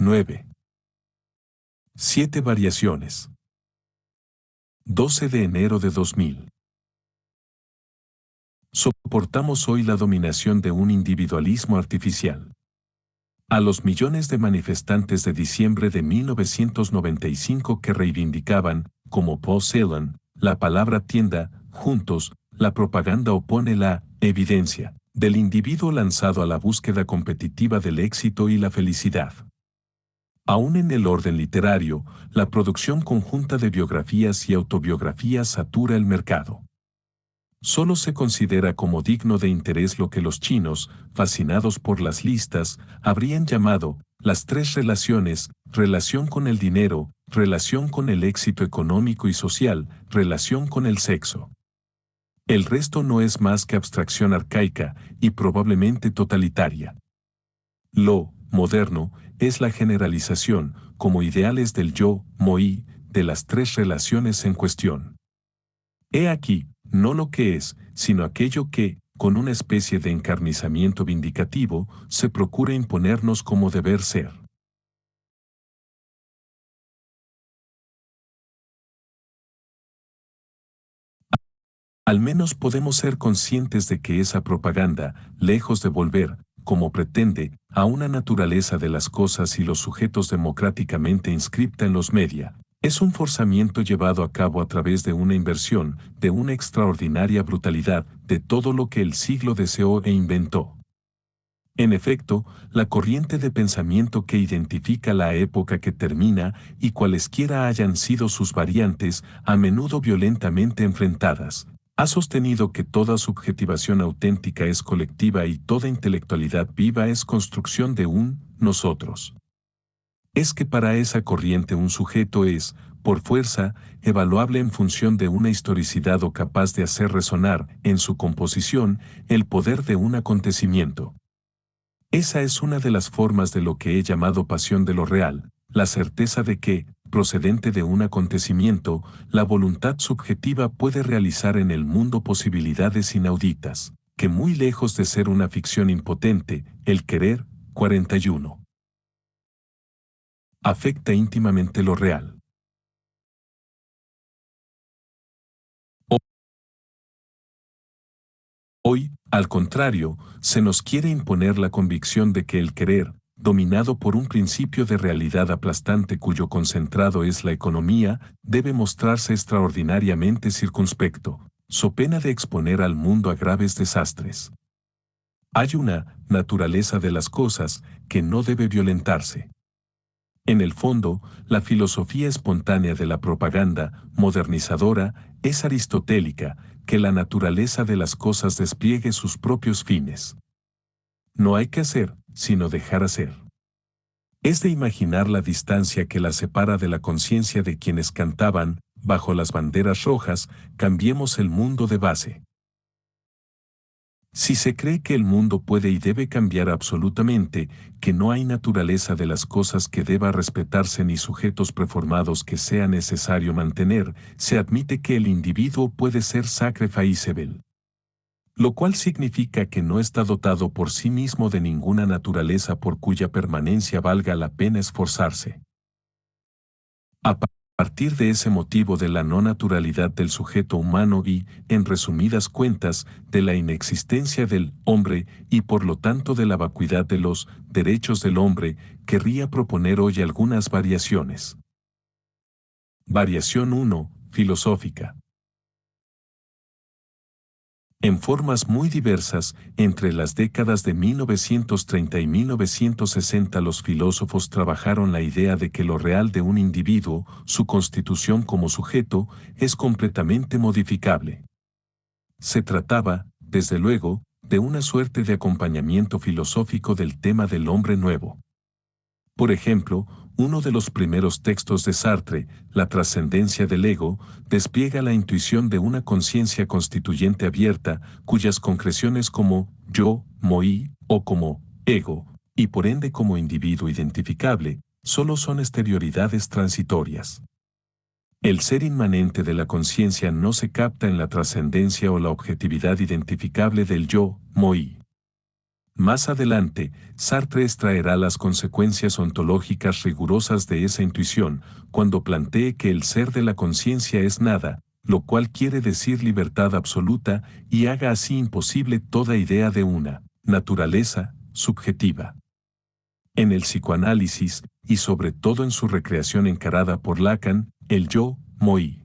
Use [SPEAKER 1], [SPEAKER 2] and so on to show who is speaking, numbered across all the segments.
[SPEAKER 1] 9. 7 variaciones. 12 de enero de 2000. Soportamos hoy la dominación de un individualismo artificial. A los millones de manifestantes de diciembre de 1995 que reivindicaban, como Paul Celan, la palabra tienda, juntos, la propaganda opone la evidencia del individuo lanzado a la búsqueda competitiva del éxito y la felicidad. Aún en el orden literario, la producción conjunta de biografías y autobiografías satura el mercado. Solo se considera como digno de interés lo que los chinos, fascinados por las listas, habrían llamado las 3 relaciones: relación con el dinero, relación con el éxito económico y social, relación con el sexo. El resto no es más que abstracción arcaica y probablemente totalitaria. Lo moderno es la generalización, como ideales del yo, moi, de las 3 relaciones en cuestión. He aquí, no lo que es, sino aquello que, con una especie de encarnizamiento vindicativo, se procura imponernos como deber ser. Al menos podemos ser conscientes de que esa propaganda, lejos de volver, como pretende, a una naturaleza de las cosas y los sujetos democráticamente inscripta en los media, es un forzamiento llevado a cabo a través de una inversión, de una extraordinaria brutalidad, de todo lo que el siglo deseó e inventó. En efecto, la corriente de pensamiento que identifica la época que termina y cualesquiera hayan sido sus variantes, a menudo violentamente enfrentadas, ha sostenido que toda subjetivación auténtica es colectiva y toda intelectualidad viva es construcción de un nosotros. Es que para esa corriente un sujeto es, por fuerza, evaluable en función de una historicidad o capaz de hacer resonar, en su composición, el poder de un acontecimiento. Esa es una de las formas de lo que he llamado pasión de lo real, la certeza de que, procedente de un acontecimiento, la voluntad subjetiva puede realizar en el mundo posibilidades inauditas, que muy lejos de ser una ficción impotente, el querer, 41. Afecta íntimamente lo real. Hoy, al contrario, se nos quiere imponer la convicción de que el querer, dominado por un principio de realidad aplastante cuyo concentrado es la economía, debe mostrarse extraordinariamente circunspecto, so pena de exponer al mundo a graves desastres. Hay una naturaleza de las cosas que no debe violentarse. En el fondo, la filosofía espontánea de la propaganda modernizadora es aristotélica, que la naturaleza de las cosas despliegue sus propios fines. No hay que hacer, sino dejar hacer. Es de imaginar la distancia que la separa de la conciencia de quienes cantaban, bajo las banderas rojas, cambiemos el mundo de base. Si se cree que el mundo puede y debe cambiar absolutamente, que no hay naturaleza de las cosas que deba respetarse ni sujetos preformados que sea necesario mantener, se admite que el individuo puede ser sacrificable. Lo cual significa que no está dotado por sí mismo de ninguna naturaleza por cuya permanencia valga la pena esforzarse. A partir de ese motivo de la no naturalidad del sujeto humano y, en resumidas cuentas, de la inexistencia del hombre y por lo tanto de la vacuidad de los derechos del hombre, querría proponer hoy algunas variaciones. Variación 1, filosófica. En formas muy diversas, entre las décadas de 1930 y 1960 los filósofos trabajaron la idea de que lo real de un individuo, su constitución como sujeto, es completamente modificable. Se trataba, desde luego, de una suerte de acompañamiento filosófico del tema del hombre nuevo. Por ejemplo, uno de los primeros textos de Sartre, La trascendencia del ego, despliega la intuición de una conciencia constituyente abierta, cuyas concreciones como yo, moi, o como ego, y por ende como individuo identificable, solo son exterioridades transitorias. El ser inmanente de la conciencia no se capta en la trascendencia o la objetividad identificable del yo, moi. Más adelante, Sartre extraerá las consecuencias ontológicas rigurosas de esa intuición, cuando plantee que el ser de la conciencia es nada, lo cual quiere decir libertad absoluta, y haga así imposible toda idea de una naturaleza subjetiva. En el psicoanálisis, y sobre todo en su recreación encarada por Lacan, el yo, moi,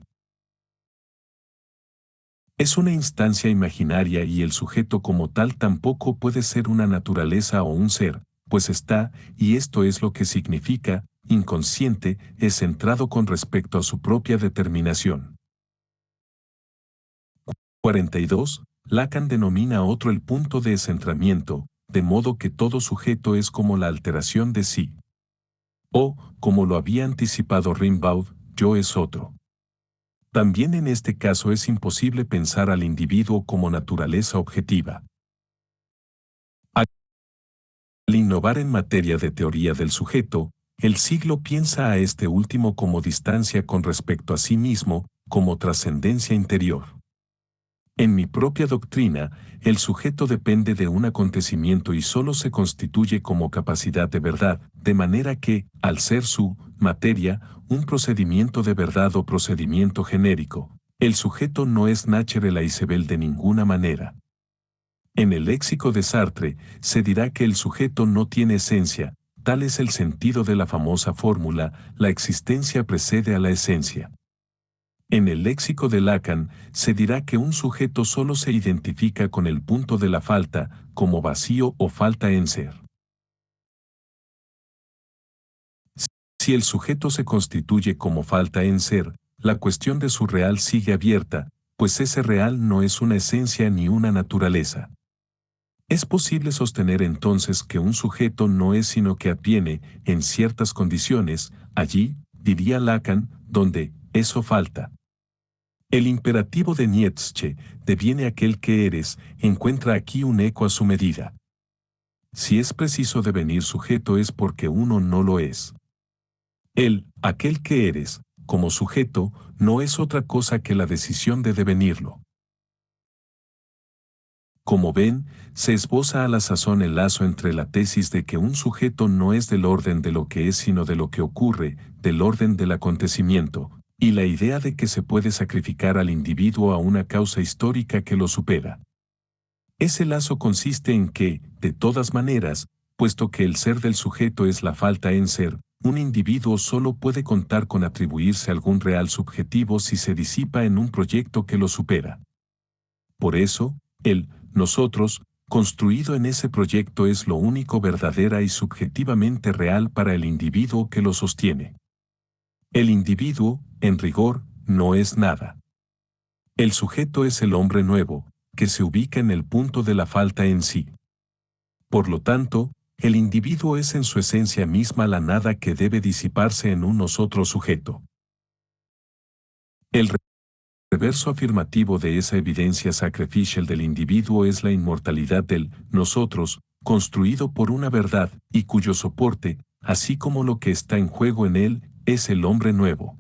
[SPEAKER 1] es una instancia imaginaria y el sujeto como tal tampoco puede ser una naturaleza o un ser, pues está, y esto es lo que significa, inconsciente, es centrado con respecto a su propia determinación. 42. Lacan denomina otro el punto de centramiento, de modo que todo sujeto es como la alteración de sí. O, como lo había anticipado Rimbaud, yo es otro. También en este caso es imposible pensar al individuo como naturaleza objetiva. Al innovar en materia de teoría del sujeto, el siglo piensa a este último como distancia con respecto a sí mismo, como trascendencia interior. En mi propia doctrina, el sujeto depende de un acontecimiento y solo se constituye como capacidad de verdad, de manera que, al ser su materia, un procedimiento de verdad o procedimiento genérico, el sujeto no es Nacher el Isabel de ninguna manera. En el léxico de Sartre, se dirá que el sujeto no tiene esencia, tal es el sentido de la famosa fórmula, la existencia precede a la esencia. En el léxico de Lacan, se dirá que un sujeto solo se identifica con el punto de la falta, como vacío o falta en ser. Si el sujeto se constituye como falta en ser, la cuestión de su real sigue abierta, pues ese real no es una esencia ni una naturaleza. Es posible sostener entonces que un sujeto no es sino que adviene, en ciertas condiciones, allí, diría Lacan, donde eso falta. El imperativo de Nietzsche, deviene aquel que eres, encuentra aquí un eco a su medida. Si es preciso devenir sujeto es porque uno no lo es. Aquel que eres, como sujeto, no es otra cosa que la decisión de devenirlo. Como ven, se esboza a la sazón el lazo entre la tesis de que un sujeto no es del orden de lo que es sino de lo que ocurre, del orden del acontecimiento, y la idea de que se puede sacrificar al individuo a una causa histórica que lo supera. Ese lazo consiste en que, de todas maneras, puesto que el ser del sujeto es la falta en ser, un individuo solo puede contar con atribuirse algún real subjetivo si se disipa en un proyecto que lo supera. Por eso, nosotros, construido en ese proyecto es lo único verdadera y subjetivamente real para el individuo que lo sostiene. El individuo, en rigor, no es nada. El sujeto es el hombre nuevo, que se ubica en el punto de la falta en sí. Por lo tanto, el individuo es en su esencia misma la nada que debe disiparse en un nosotros sujeto. El reverso afirmativo de esa evidencia sacrificial del individuo es la inmortalidad del nosotros, construido por una verdad, y cuyo soporte, así como lo que está en juego en él, es el hombre nuevo.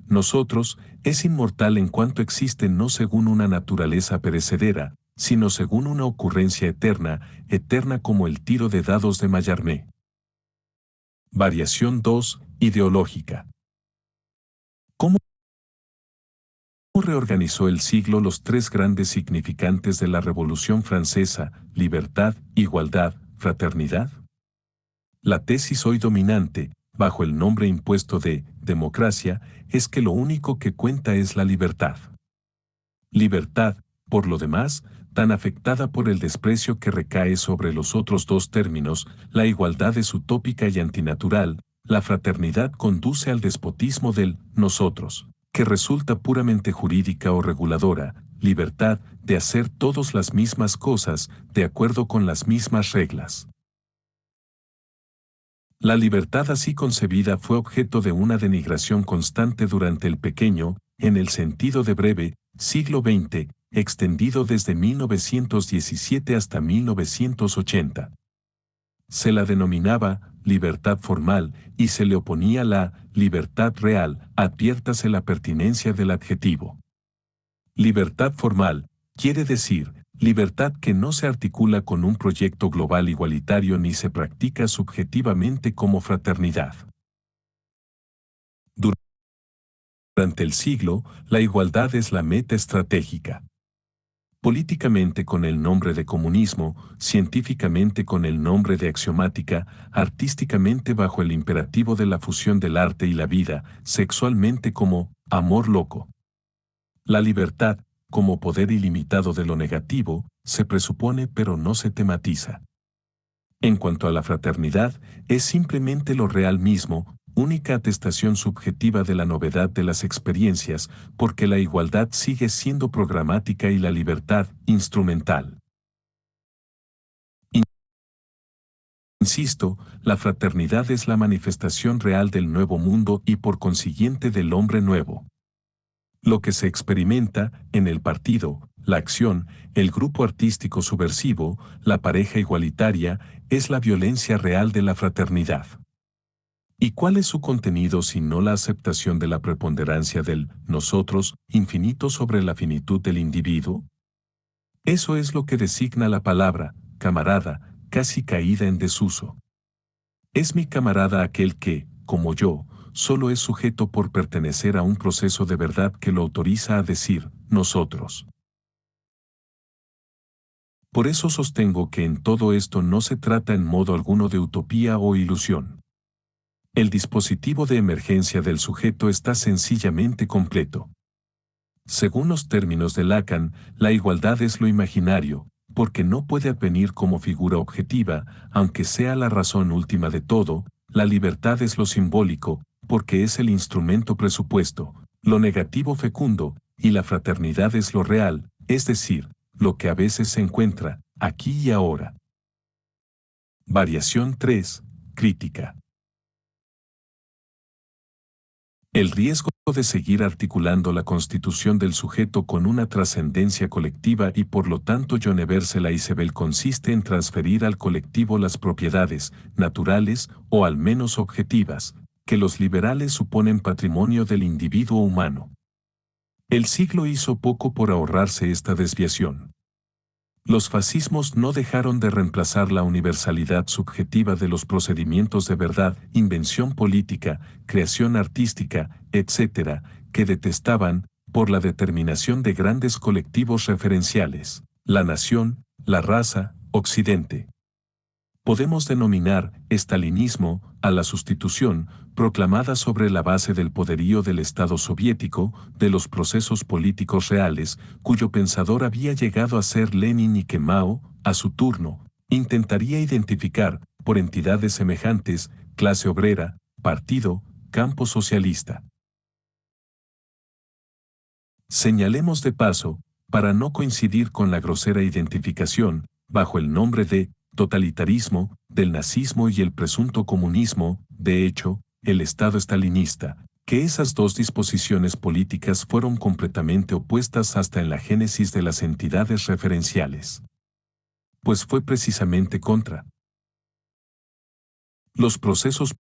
[SPEAKER 1] Nosotros, es inmortal en cuanto existe no según una naturaleza perecedera, sino según una ocurrencia eterna, eterna como el tiro de dados de Mallarmé. Variación 2, ideológica. ¿Cómo reorganizó el siglo los tres grandes significantes de la Revolución Francesa, libertad, igualdad, fraternidad? La tesis hoy dominante, bajo el nombre impuesto de democracia, es que lo único que cuenta es la libertad. Libertad, por lo demás, tan afectada por el desprecio que recae sobre los otros dos términos, la igualdad es utópica y antinatural, la fraternidad conduce al despotismo del nosotros, que resulta puramente jurídica o reguladora, libertad de hacer todos las mismas cosas, de acuerdo con las mismas reglas. La libertad así concebida fue objeto de una denigración constante durante el pequeño, en el sentido de breve, siglo XX, extendido desde 1917 hasta 1980. Se la denominaba libertad formal y se le oponía la libertad real, adviértase la pertinencia del adjetivo. Libertad formal quiere decir Libertad que no se articula con un proyecto global igualitario ni se practica subjetivamente como fraternidad. Durante el siglo, la igualdad es la meta estratégica. Políticamente con el nombre de comunismo, científicamente con el nombre de axiomática, artísticamente bajo el imperativo de la fusión del arte y la vida, sexualmente como amor loco. La libertad, como poder ilimitado de lo negativo, se presupone pero no se tematiza. En cuanto a la fraternidad, es simplemente lo real mismo, única atestación subjetiva de la novedad de las experiencias, porque la igualdad sigue siendo programática y la libertad, instrumental. Insisto, la fraternidad es la manifestación real del nuevo mundo y por consiguiente del hombre nuevo. Lo que se experimenta en el partido, la acción, el grupo artístico subversivo, la pareja igualitaria, es la violencia real de la fraternidad. ¿Y cuál es su contenido si no la aceptación de la preponderancia del nosotros infinito sobre la finitud del individuo? Eso es lo que designa la palabra, camarada, casi caída en desuso. Es mi camarada aquel que, como yo, solo es sujeto por pertenecer a un proceso de verdad que lo autoriza a decir, nosotros. Por eso sostengo que en todo esto no se trata en modo alguno de utopía o ilusión. El dispositivo de emergencia del sujeto está sencillamente completo. Según los términos de Lacan, la igualdad es lo imaginario, porque no puede advenir como figura objetiva, aunque sea la razón última de todo. La libertad es lo simbólico, porque es el instrumento presupuesto, lo negativo fecundo, y la fraternidad es lo real, es decir, lo que a veces se encuentra, aquí y ahora. Variación 3. Crítica. El riesgo de seguir articulando la constitución del sujeto con una trascendencia colectiva y por lo tanto Universal Isabel consiste en transferir al colectivo las propiedades, naturales o al menos objetivas, que los liberales suponen patrimonio del individuo humano. El siglo hizo poco por ahorrarse esta desviación. Los fascismos no dejaron de reemplazar la universalidad subjetiva de los procedimientos de verdad, invención política, creación artística, etc., que detestaban, por la determinación de grandes colectivos referenciales, la nación, la raza, Occidente. Podemos denominar estalinismo a la sustitución, proclamada sobre la base del poderío del Estado soviético, de los procesos políticos reales, cuyo pensador había llegado a ser Lenin y que Mao, a su turno, intentaría identificar, por entidades semejantes, clase obrera, partido, campo socialista. Señalemos de paso, para no coincidir con la grosera identificación, bajo el nombre de totalitarismo, del nazismo y el presunto comunismo, de hecho, el Estado estalinista, que esas dos disposiciones políticas fueron completamente opuestas hasta en la génesis de las entidades referenciales. Pues fue precisamente contra los procesos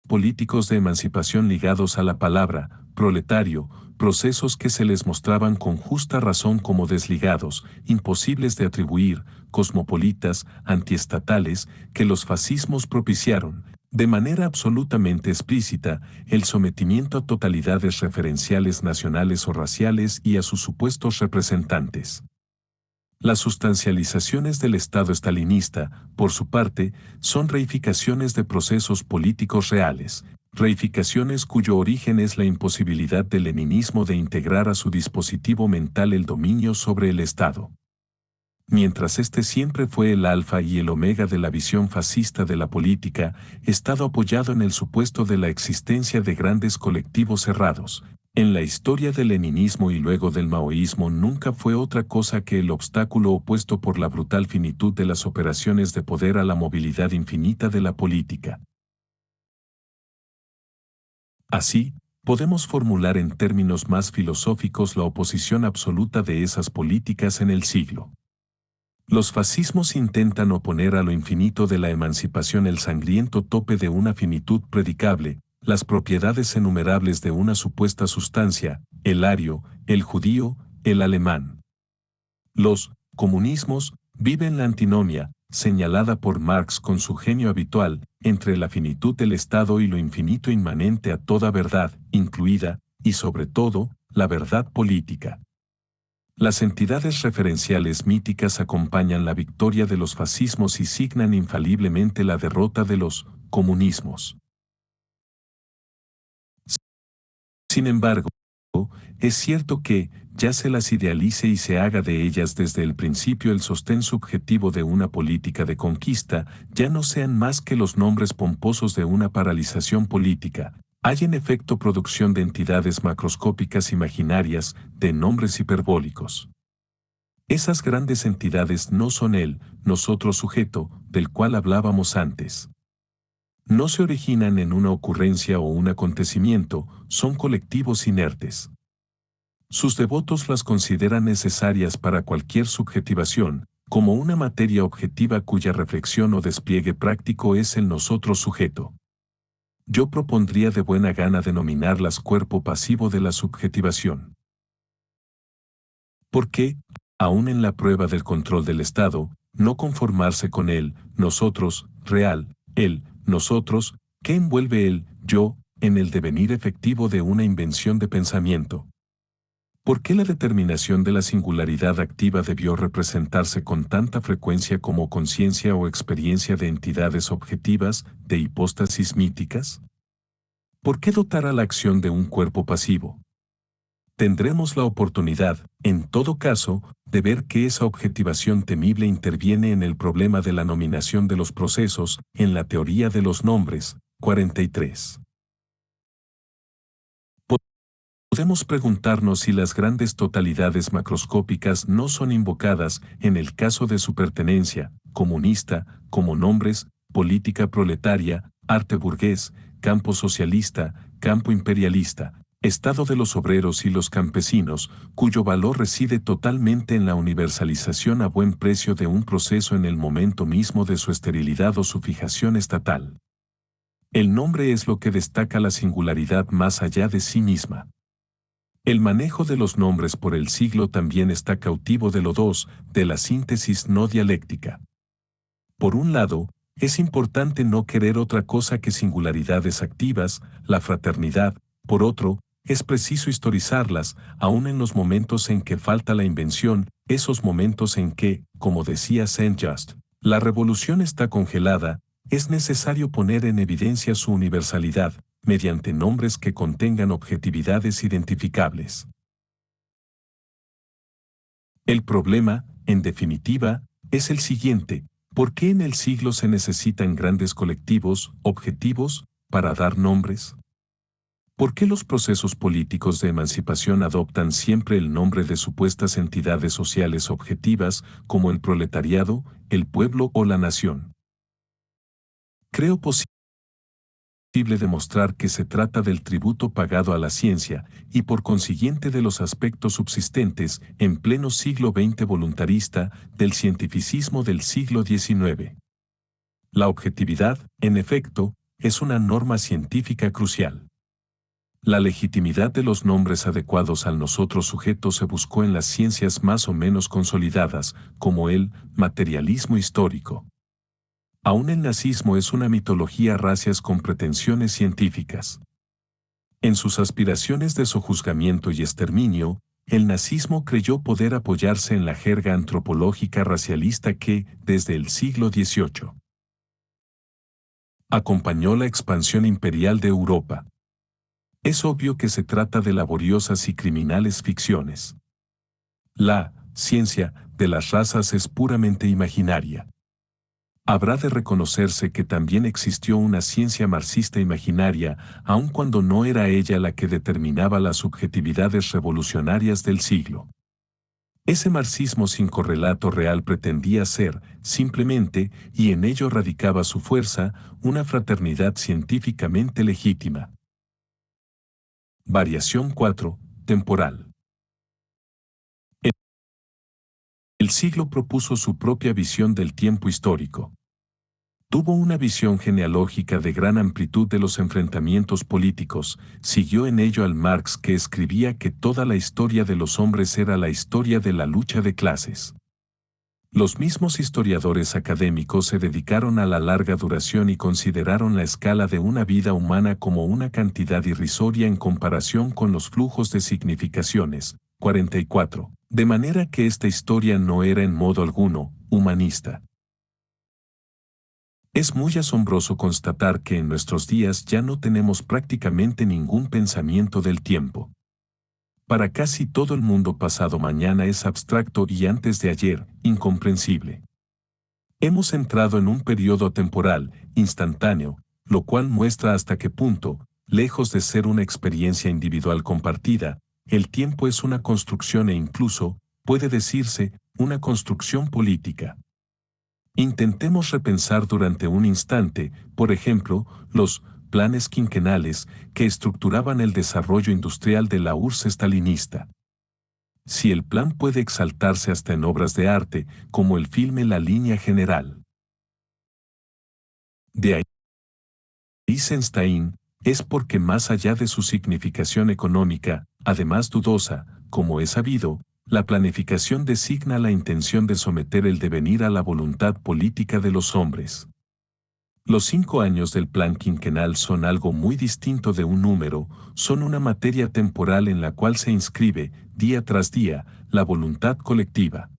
[SPEAKER 1] políticos de emancipación ligados a la palabra proletario, procesos que se les mostraban con justa razón como desligados, imposibles de atribuir, cosmopolitas, antiestatales, que los fascismos propiciaron, de manera absolutamente explícita, el sometimiento a totalidades referenciales nacionales o raciales y a sus supuestos representantes. Las sustancializaciones del Estado estalinista, por su parte, son reificaciones de procesos políticos reales, reificaciones cuyo origen es la imposibilidad del leninismo de integrar a su dispositivo mental el dominio sobre el Estado. Mientras este siempre fue el alfa y el omega de la visión fascista de la política, Estado apoyado en el supuesto de la existencia de grandes colectivos cerrados, en la historia del leninismo y luego del maoísmo nunca fue otra cosa que el obstáculo opuesto por la brutal finitud de las operaciones de poder a la movilidad infinita de la política. Así, podemos formular en términos más filosóficos la oposición absoluta de esas políticas en el siglo. Los fascismos intentan oponer a lo infinito de la emancipación el sangriento tope de una finitud predicable, las propiedades enumerables de una supuesta sustancia, el ario, el judío, el alemán. Los comunismos, vive en la antinomia, señalada por Marx con su genio habitual, entre la finitud del Estado y lo infinito inmanente a toda verdad, incluida, y sobre todo, la verdad política. Las entidades referenciales míticas acompañan la victoria de los fascismos y signan infaliblemente la derrota de los comunismos. Sin embargo, es cierto que, ya se las idealice y se haga de ellas desde el principio el sostén subjetivo de una política de conquista, ya no sean más que los nombres pomposos de una paralización política. Hay en efecto producción de entidades macroscópicas imaginarias, de nombres hiperbólicos. Esas grandes entidades no son el, nosotros sujeto, del cual hablábamos antes. No se originan en una ocurrencia o un acontecimiento, son colectivos inertes. Sus devotos las consideran necesarias para cualquier subjetivación, como una materia objetiva cuya reflexión o despliegue práctico es el nosotros sujeto. Yo propondría de buena gana denominarlas cuerpo pasivo de la subjetivación. ¿Por qué, aun en la prueba del control del Estado, no conformarse con el nosotros real, el nosotros, que envuelve el yo, en el devenir efectivo de una invención de pensamiento? ¿Por qué la determinación de la singularidad activa debió representarse con tanta frecuencia como conciencia o experiencia de entidades objetivas, de hipóstasis míticas? ¿Por qué dotar a la acción de un cuerpo pasivo? Tendremos la oportunidad, en todo caso, de ver que esa objetivación temible interviene en el problema de la nominación de los procesos, en la teoría de los nombres. 43. Podemos preguntarnos si las grandes totalidades macroscópicas no son invocadas, en el caso de su pertenencia, comunista, como nombres, política proletaria, arte burgués, campo socialista, campo imperialista, estado de los obreros y los campesinos, cuyo valor reside totalmente en la universalización a buen precio de un proceso en el momento mismo de su esterilidad o su fijación estatal. El nombre es lo que destaca la singularidad más allá de sí misma. El manejo de los nombres por el siglo también está cautivo de lo dos, de la síntesis no dialéctica. Por un lado, es importante no querer otra cosa que singularidades activas, la fraternidad; por otro, es preciso historizarlas, aun en los momentos en que falta la invención, esos momentos en que, como decía Saint-Just, la revolución está congelada, es necesario poner en evidencia su universalidad, mediante nombres que contengan objetividades identificables. El problema, en definitiva, es el siguiente: ¿por qué en el siglo se necesitan grandes colectivos, objetivos, para dar nombres? ¿Por qué los procesos políticos de emancipación adoptan siempre el nombre de supuestas entidades sociales objetivas, como el proletariado, el pueblo o la nación? Creo posible demostrar que se trata del tributo pagado a la ciencia, y por consiguiente de los aspectos subsistentes, en pleno siglo XX voluntarista, del cientificismo del siglo XIX. La objetividad, en efecto, es una norma científica crucial. La legitimidad de los nombres adecuados al nosotros sujeto se buscó en las ciencias más o menos consolidadas, como el materialismo histórico. Aún el nazismo es una mitología racias con pretensiones científicas. En sus aspiraciones de sojuzgamiento y exterminio, el nazismo creyó poder apoyarse en la jerga antropológica racialista que, desde el siglo XVIII, acompañó la expansión imperial de Europa. Es obvio que se trata de laboriosas y criminales ficciones. La ciencia de las razas es puramente imaginaria. Habrá de reconocerse que también existió una ciencia marxista imaginaria, aun cuando no era ella la que determinaba las subjetividades revolucionarias del siglo. Ese marxismo sin correlato real pretendía ser, simplemente, y en ello radicaba su fuerza, una fraternidad científicamente legítima. Variación 4. Temporal. El siglo propuso su propia visión del tiempo histórico. Tuvo una visión genealógica de gran amplitud de los enfrentamientos políticos, siguió en ello al Marx, que escribía que toda la historia de los hombres era la historia de la lucha de clases. Los mismos historiadores académicos se dedicaron a la larga duración y consideraron la escala de una vida humana como una cantidad irrisoria en comparación con los flujos de significaciones. 44. De manera que esta historia no era en modo alguno humanista. Es muy asombroso constatar que en nuestros días ya no tenemos prácticamente ningún pensamiento del tiempo. Para casi todo el mundo pasado mañana es abstracto y antes de ayer, incomprensible. Hemos entrado en un periodo temporal, instantáneo, lo cual muestra hasta qué punto, lejos de ser una experiencia individual compartida, el tiempo es una construcción e incluso, puede decirse, una construcción política. Intentemos repensar durante un instante, por ejemplo, los planes quinquenales que estructuraban el desarrollo industrial de la URSS stalinista. Si el plan puede exaltarse hasta en obras de arte, como el filme La Línea General. De ahí, Eisenstein, es porque más allá de su significación económica, además dudosa, como es sabido, la planificación designa la intención de someter el devenir a la voluntad política de los hombres. Los 5 años del plan quinquenal son algo muy distinto de un número, son una materia temporal en la cual se inscribe, día tras día, la voluntad colectiva.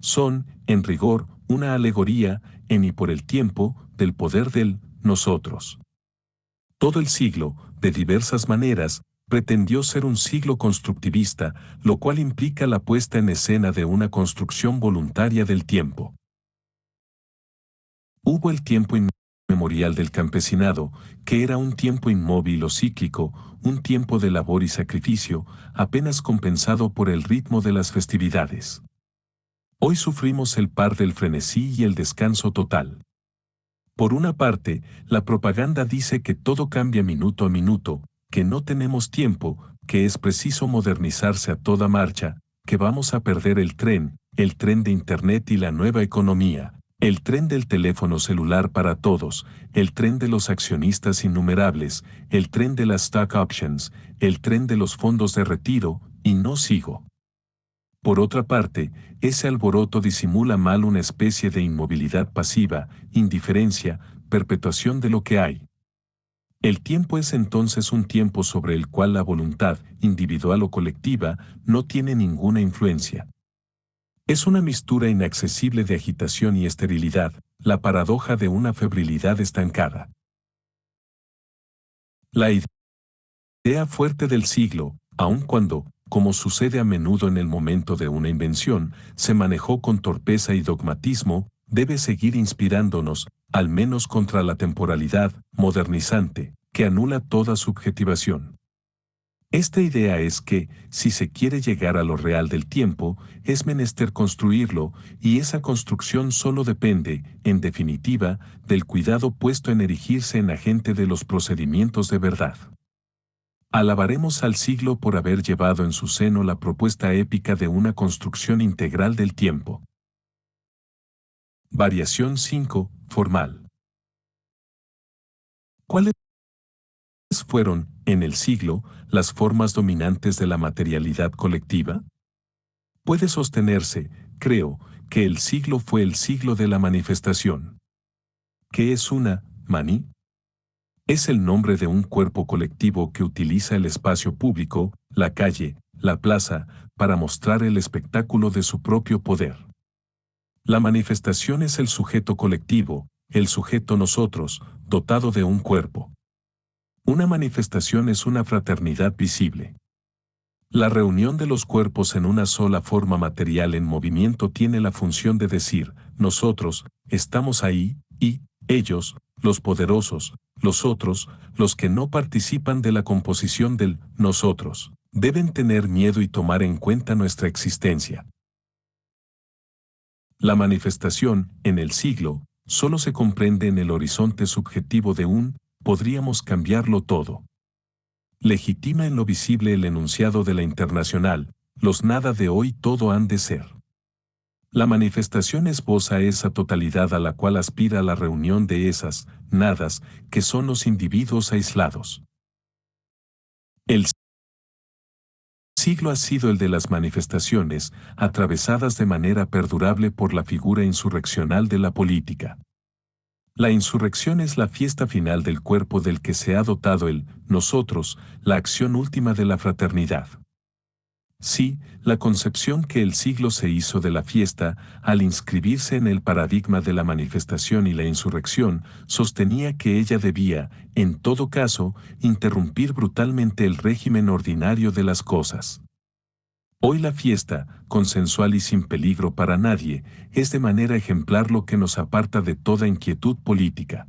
[SPEAKER 1] Son, en rigor, una alegoría, en y por el tiempo, del poder del nosotros. Todo el siglo, de diversas maneras, pretendió ser un siglo constructivista, lo cual implica la puesta en escena de una construcción voluntaria del tiempo. Hubo el tiempo inmemorial del campesinado, que era un tiempo inmóvil o cíclico, un tiempo de labor y sacrificio, apenas compensado por el ritmo de las festividades. Hoy sufrimos el par del frenesí y el descanso total. Por una parte, la propaganda dice que todo cambia minuto a minuto, que no tenemos tiempo, que es preciso modernizarse a toda marcha, que vamos a perder el tren de Internet y la nueva economía, el tren del teléfono celular para todos, el tren de los accionistas innumerables, el tren de las stock options, el tren de los fondos de retiro, y no sigo. Por otra parte, ese alboroto disimula mal una especie de inmovilidad pasiva, indiferencia, perpetuación de lo que hay. El tiempo es entonces un tiempo sobre el cual la voluntad, individual o colectiva, no tiene ninguna influencia. Es una mistura inaccesible de agitación y esterilidad, la paradoja de una febrilidad estancada. La idea fuerte del siglo, aun cuando, como sucede a menudo en el momento de una invención, se manejó con torpeza y dogmatismo, debe seguir inspirándonos, al menos contra la temporalidad modernizante, que anula toda subjetivación. Esta idea es que, si se quiere llegar a lo real del tiempo, es menester construirlo, y esa construcción solo depende, en definitiva, del cuidado puesto en erigirse en agente de los procedimientos de verdad. Alabaremos al siglo por haber llevado en su seno la propuesta épica de una construcción integral del tiempo. Variación 5, formal. ¿Cuáles fueron, en el siglo, las formas dominantes de la materialidad colectiva? Puede sostenerse, creo, que el siglo fue el siglo de la manifestación. ¿Qué es una mani? Es el nombre de un cuerpo colectivo que utiliza el espacio público, la calle, la plaza, para mostrar el espectáculo de su propio poder. La manifestación es el sujeto colectivo, el sujeto nosotros, dotado de un cuerpo. Una manifestación es una fraternidad visible. La reunión de los cuerpos en una sola forma material en movimiento tiene la función de decir, nosotros, estamos ahí, y, ellos, los poderosos, los otros, los que no participan de la composición del nosotros, deben tener miedo y tomar en cuenta nuestra existencia. La manifestación, en el siglo, solo se comprende en el horizonte subjetivo de un, podríamos cambiarlo todo. Legitima en lo visible el enunciado de la Internacional, los nada de hoy todo han de ser. La manifestación esboza esa totalidad a la cual aspira la reunión de esas nadas, que son los individuos aislados. El siglo ha sido el de las manifestaciones, atravesadas de manera perdurable por la figura insurreccional de la política. La insurrección es la fiesta final del cuerpo del que se ha dotado el nosotros, la acción última de la fraternidad. Sí, la concepción que el siglo se hizo de la fiesta, al inscribirse en el paradigma de la manifestación y la insurrección, sostenía que ella debía, en todo caso, interrumpir brutalmente el régimen ordinario de las cosas. Hoy la fiesta, consensual y sin peligro para nadie, es de manera ejemplar lo que nos aparta de toda inquietud política.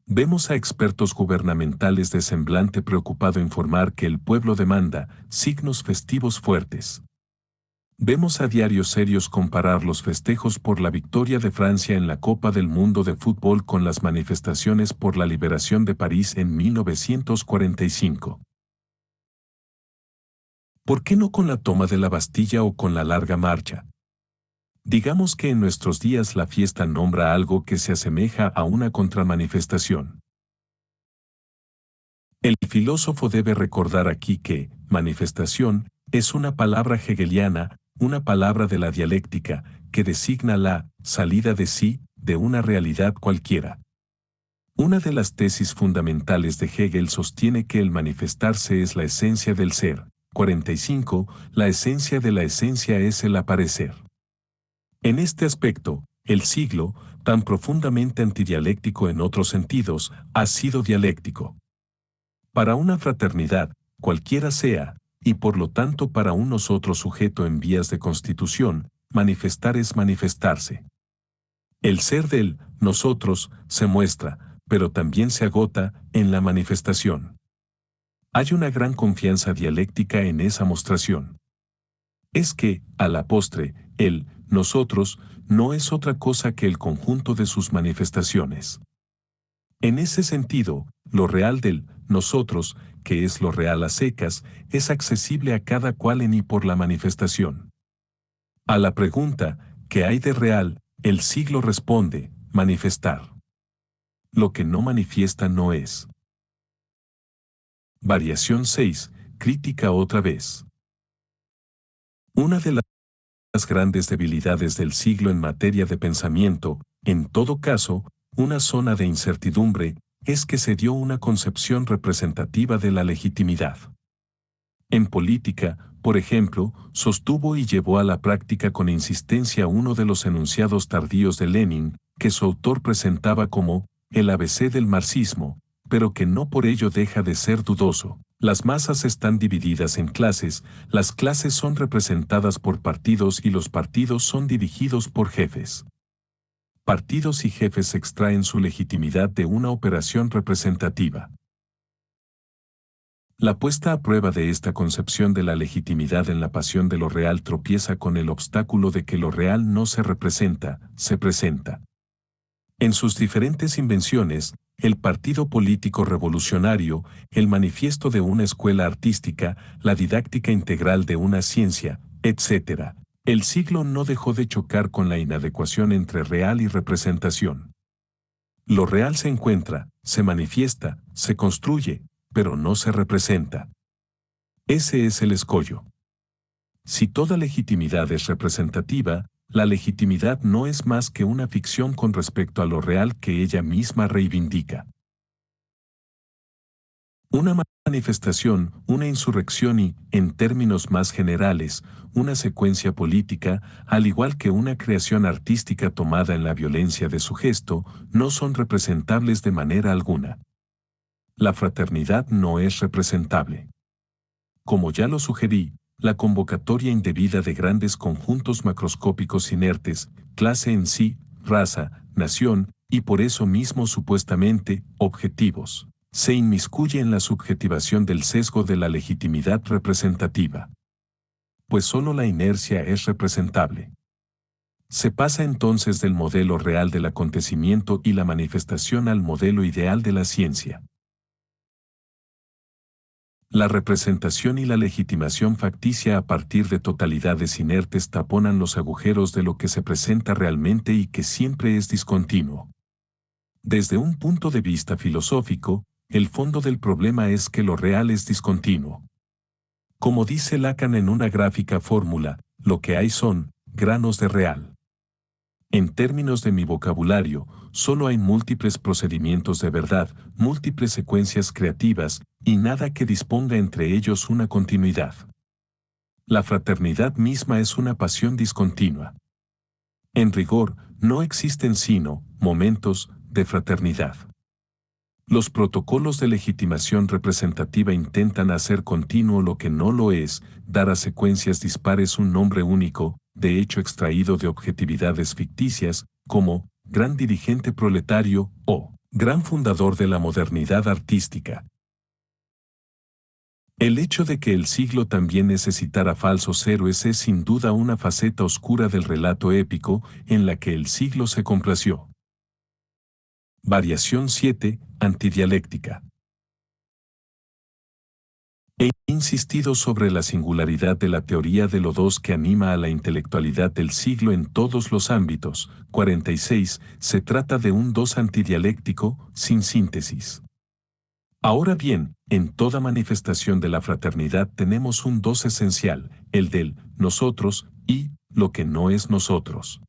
[SPEAKER 1] Vemos a expertos gubernamentales de semblante preocupado informar que el pueblo demanda signos festivos fuertes. Vemos a diarios serios comparar los festejos por la victoria de Francia en la Copa del Mundo de Fútbol con las manifestaciones por la liberación de París en 1945. ¿Por qué no con la toma de la Bastilla o con la Larga Marcha? Digamos que en nuestros días la fiesta nombra algo que se asemeja a una contramanifestación. El filósofo debe recordar aquí que manifestación es una palabra hegeliana, una palabra de la dialéctica, que designa la salida de sí de una realidad cualquiera. Una de las tesis fundamentales de Hegel sostiene que el manifestarse es la esencia del ser. 45. La esencia de la esencia es el aparecer. En este aspecto, el siglo, tan profundamente antidialéctico en otros sentidos, ha sido dialéctico. Para una fraternidad, cualquiera sea, y por lo tanto para un nosotros sujeto en vías de constitución, manifestar es manifestarse. El ser del nosotros se muestra, pero también se agota en la manifestación. Hay una gran confianza dialéctica en esa mostración. Es que, a la postre, el nosotros no es otra cosa que el conjunto de sus manifestaciones. En ese sentido, lo real del nosotros, que es lo real a secas, es accesible a cada cual en y por la manifestación. A la pregunta, ¿qué hay de real?, el siglo responde, manifestar. Lo que no manifiesta no es. Variación 6. Crítica otra vez. Una de las grandes debilidades del siglo en materia de pensamiento, en todo caso, una zona de incertidumbre, es que se dio una concepción representativa de la legitimidad. En política, por ejemplo, sostuvo y llevó a la práctica con insistencia uno de los enunciados tardíos de Lenin, que su autor presentaba como el ABC del marxismo, pero que no por ello deja de ser dudoso. Las masas están divididas en clases, las clases son representadas por partidos y los partidos son dirigidos por jefes. Partidos y jefes extraen su legitimidad de una operación representativa. La puesta a prueba de esta concepción de la legitimidad en la pasión de lo real tropieza con el obstáculo de que lo real no se representa, se presenta. En sus diferentes invenciones, el partido político revolucionario, el manifiesto de una escuela artística, la didáctica integral de una ciencia, etc., el siglo no dejó de chocar con la inadecuación entre real y representación. Lo real se encuentra, se manifiesta, se construye, pero no se representa. Ese es el escollo. Si toda legitimidad es representativa, la legitimidad no es más que una ficción con respecto a lo real que ella misma reivindica. Una manifestación, una insurrección y, en términos más generales, una secuencia política, al igual que una creación artística tomada en la violencia de su gesto, no son representables de manera alguna. La fraternidad no es representable. Como ya lo sugerí, la convocatoria indebida de grandes conjuntos macroscópicos inertes, clase en sí, raza, nación, y por eso mismo supuestamente, objetivos, se inmiscuye en la subjetivación del sesgo de la legitimidad representativa. Pues solo la inercia es representable. Se pasa entonces del modelo real del acontecimiento y la manifestación al modelo ideal de la ciencia. La representación y la legitimación facticia a partir de totalidades inertes taponan los agujeros de lo que se presenta realmente y que siempre es discontinuo. Desde un punto de vista filosófico, el fondo del problema es que lo real es discontinuo. Como dice Lacan en una gráfica fórmula, lo que hay son granos de real. En términos de mi vocabulario, solo hay múltiples procedimientos de verdad, múltiples secuencias creativas, y nada que disponga entre ellos una continuidad. La fraternidad misma es una pasión discontinua. En rigor, no existen sino momentos de fraternidad. Los protocolos de legitimación representativa intentan hacer continuo lo que no lo es, dar a secuencias dispares un nombre único, de hecho extraído de objetividades ficticias, como gran dirigente proletario o gran fundador de la modernidad artística. El hecho de que el siglo también necesitara falsos héroes es sin duda una faceta oscura del relato épico en la que el siglo se complació. Variación 7. Antidialéctica. He insistido sobre la singularidad de la teoría de lo dos que anima a la intelectualidad del siglo en todos los ámbitos. 46. Se trata de un dos antidialéctico, sin síntesis. Ahora bien, en toda manifestación de la fraternidad tenemos un dos esencial, el del nosotros y lo que no es nosotros.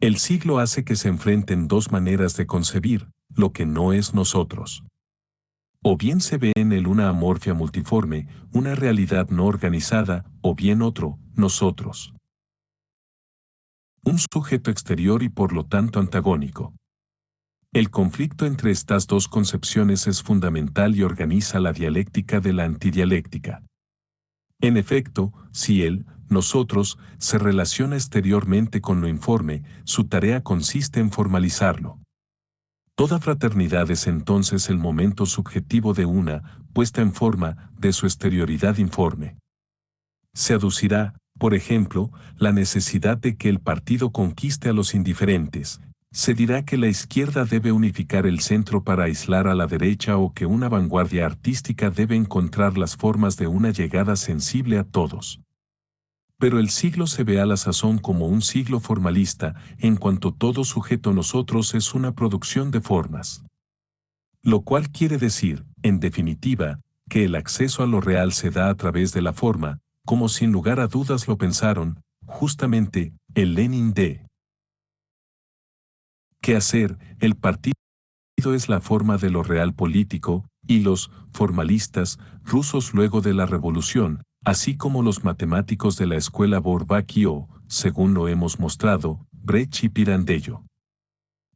[SPEAKER 1] El siglo hace que se enfrenten dos maneras de concebir lo que no es nosotros. O bien se ve en él una amorfia multiforme, una realidad no organizada, o bien otro, nosotros. Un sujeto exterior y por lo tanto antagónico. El conflicto entre estas dos concepciones es fundamental y organiza la dialéctica de la antidialéctica. En efecto, si él, nosotros, se relaciona exteriormente con lo informe, su tarea consiste en formalizarlo. Toda fraternidad es entonces el momento subjetivo de una, puesta en forma, de su exterioridad informe. Se aducirá, por ejemplo, la necesidad de que el partido conquiste a los indiferentes. Se dirá que la izquierda debe unificar el centro para aislar a la derecha o que una vanguardia artística debe encontrar las formas de una llegada sensible a todos. Pero el siglo se ve a la sazón como un siglo formalista, en cuanto todo sujeto nosotros es una producción de formas. Lo cual quiere decir, en definitiva, que el acceso a lo real se da a través de la forma, como sin lugar a dudas lo pensaron, justamente, el Lenin de ¿qué hacer? El partido es la forma de lo real político, y los formalistas rusos luego de la revolución, así como los matemáticos de la escuela Bourbaki o, según lo hemos mostrado, Brecht y Pirandello.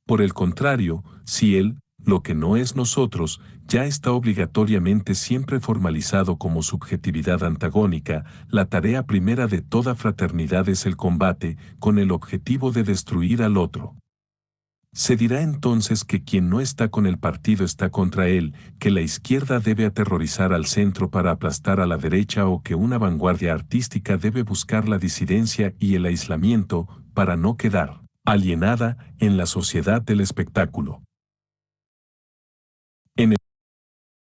[SPEAKER 1] Por el contrario, si él, lo que no es nosotros, ya está obligatoriamente siempre formalizado como subjetividad antagónica, la tarea primera de toda fraternidad es el combate, con el objetivo de destruir al otro. Se dirá entonces que quien no está con el partido está contra él, que la izquierda debe aterrorizar al centro para aplastar a la derecha o que una vanguardia artística debe buscar la disidencia y el aislamiento para no quedar alienada en la sociedad del espectáculo. En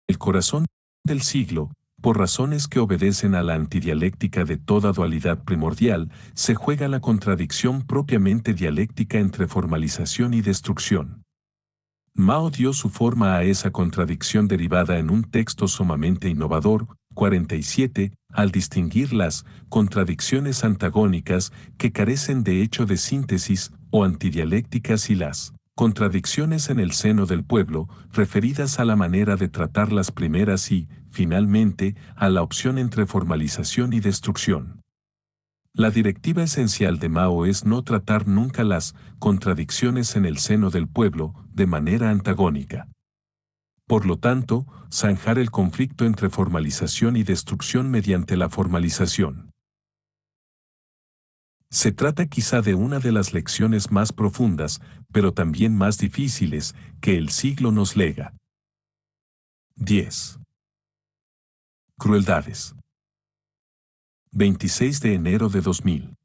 [SPEAKER 1] el corazón del siglo, por razones que obedecen a la antidialéctica de toda dualidad primordial, se juega la contradicción propiamente dialéctica entre formalización y destrucción. Mao dio su forma a esa contradicción derivada en un texto sumamente innovador, 47, al distinguir las contradicciones antagónicas que carecen de hecho de síntesis o antidialécticas y las contradicciones en el seno del pueblo, referidas a la manera de tratar las primeras y, finalmente, a la opción entre formalización y destrucción. La directiva esencial de Mao es no tratar nunca las contradicciones en el seno del pueblo de manera antagónica. Por lo tanto, zanjar el conflicto entre formalización y destrucción mediante la formalización. Se trata quizá de una de las lecciones más profundas, pero también más difíciles, que el siglo nos lega. 10. Crueldades. 26 de enero de 2000.